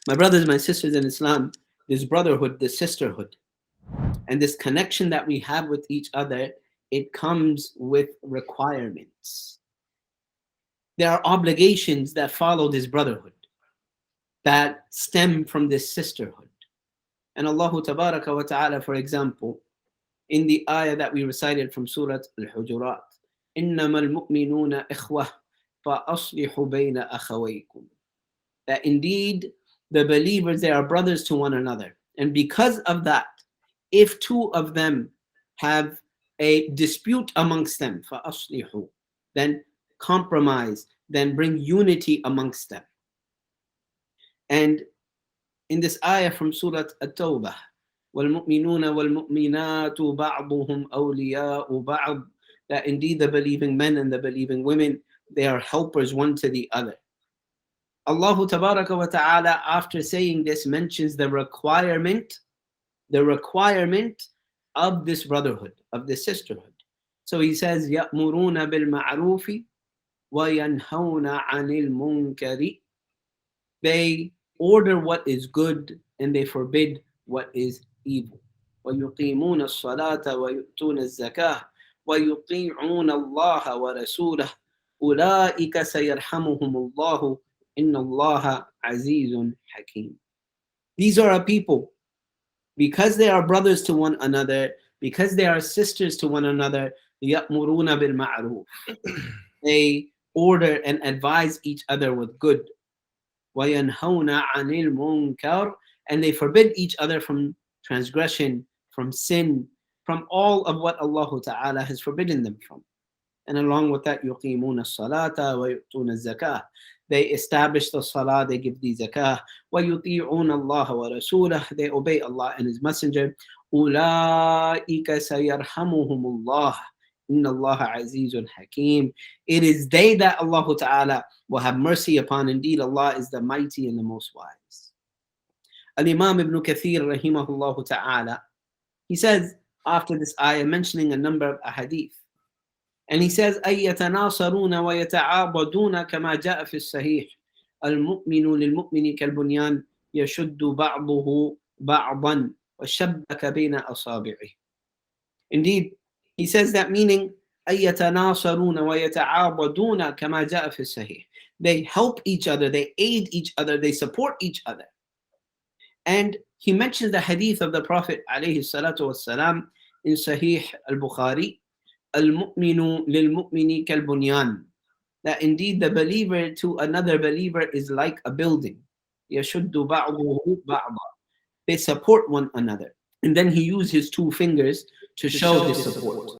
My brothers, my sisters in Islam, this brotherhood, this sisterhood, and this connection that we have with each other, it comes with requirements. There are obligations that follow this brotherhood, that stem from this sisterhood. And Allah Tabaraka wa Ta'ala, for example, in the ayah that we recited from Surah Al-Hujurat, إِنَّمَا الْمُؤْمِنُونَ إِخْوَةٌ فَأَصْلِحُوا بَيْنَ أَخَوَيْكُمْ. That indeed the believers, they are brothers to one another. And because of that, if two of them have a dispute amongst them, فَأَصْلِحُوا, then compromise, then bring unity amongst them. And in this ayah from Surah At-Tawbah, وَالْمُؤْمِنُونَ وَالْمُؤْمِنَاتُ بَعْضُهُمْ أَوْلِيَاءُ بَعْضٍ, that indeed the believing men and the believing women, they are helpers one to the other. Allah Tabaraka wa Ta'ala, after saying this, mentions the requirement of this brotherhood, of this sisterhood. So he says, يَأْمُرُونَ بِالْمَعْرُوفِ وَيَنْهَوْنَ عَنِ الْمُنْكَرِ. They order what is good and they forbid what is evil. وَيُقِيمُونَ الصَّلَاةَ وَيُؤْتُونَ الزَّكَاةَ وَيُطِيعُونَ اللَّهَ وَرَسُولَهُ أُولَٰئِكَ سَيَرْحَمُهُمُ اللَّهُ إِنَّ اللَّهَ عَزِيزٌ حَكِيمٌ. These are a people, because they are brothers to one another, because they are sisters to one another, يَأْمُرُونَ بِالْمَعْرُوفِ. They order and advise each other with good. وَيَنْهَوْنَ عَنِ الْمُنْكَرِ. And they forbid each other from transgression, from sin, from all of what Allah Ta'ala has forbidden them from. And along with that, يُقِيمُونَ الصَّلَاةَ وَيُؤْتُونَ الزَّكَاةَ. They establish the salah, they give the zakah. وَيُطِيعُونَ اللَّهَ وَرَسُولَهُ. They obey Allah and His Messenger. أُولَٰئِكَ سَيَرْحَمُهُمُ اللَّهُ إِنَّ اللَّهَ عَزِيزٌ حَكِيمٌ. It is they that Allah Ta'ala will have mercy upon. Indeed, Allah is the mighty and the most wise. Al-Imam Ibn Kathir, rahimahullah ta'ala, he says, after this ayah, mentioning a number of ahadith, and he says, أَيْ يَتَنَاصَرُونَ وَيَتَعَاضَدُونَ كَمَا جَاءَ فِي الصَّحِيحِ الْمُؤْمِنُ لِلْمُؤْمِنِ كَالْبُنْيَانِ يَشُدُّ بَعْضُهُ بَعْضًا وَشَبَّكَ بَيْنَ أَصَابِعِهِ. Indeed, he says that meaning, أَيْ يَتَنَاصَرُونَ وَيَتَعَاضَدُونَ كَمَا جَاءَ فِي الصَّحِيحِ. They help each other, they aid each other, they support each other. And he mentions the hadith of the Prophet alayhi salatu wasalam in Sahih al-Bukhari, al-mu'minu lil-mu'mini kal-bunyan, that indeed the believer to another believer is like a building. يَشُدُّ بَعْضُهُ بَعْضًا. They support one another. And then he used his two fingers to show this support.